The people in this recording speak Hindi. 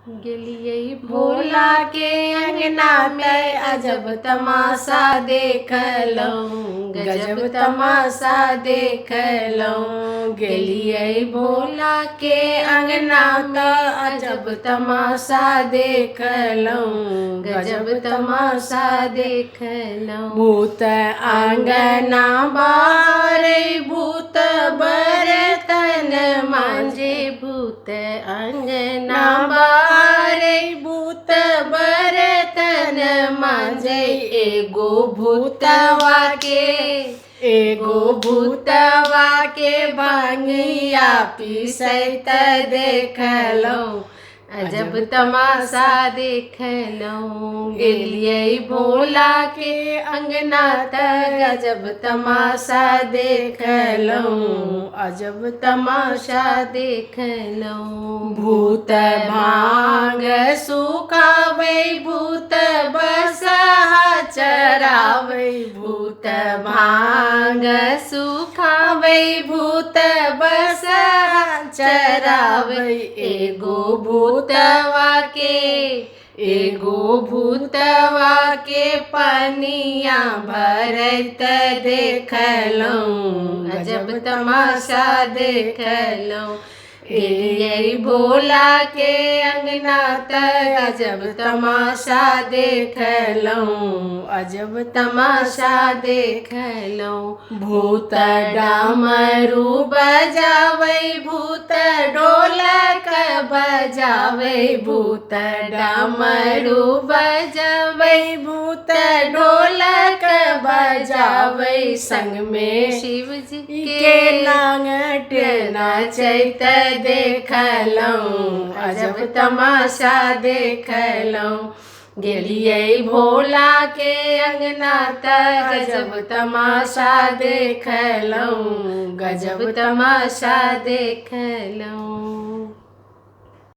गेलियै भोला के अंगना में अजब तमाशा देखलहुँ, गजब तमाशा देखलहुँ। गेलियै भोला के अंगना में अजब तमाशा देखलहुँ, गजब तमाशा देखलहुँ। भूत आंगना बाहरै भूत बर्तन मांजे, भूत आंगना बाहरै भूत बर्तन मांजे। एगो भूतवा के भांगिया पीसैत देखलहुँ, अजब तमाशा देखलहुँ। गेलियै भोला के अंगना त गजब तमाशा देखलहुँ, अजब तमाशा देखलहुँ। भूत भांग सुखाबै भूत बसहा चराबै, भूत भांग सुखाबै भूत बसहा चराबै। एगो भूतवा के पनिया भरैत देखलहुँ, अजब तमाशा देखलहुँ। गेलियै भोला के अंगना त अजब तमाशा देखलहुँ, अजब तमाशा देखलहुँ। भूत डामरू बजाबै भूत ढोलक बजाबै, भूत डामरू बजाबै भूत ढोलक बजाबै। संग में शिवजी के नांगट नाचैत देखलहुँ, अजब तमाशा देखलहुँ। गेलियै भोला के अंगना त गजब तमाशा देखलहुँ, गजब तमाशा देखलहुँ।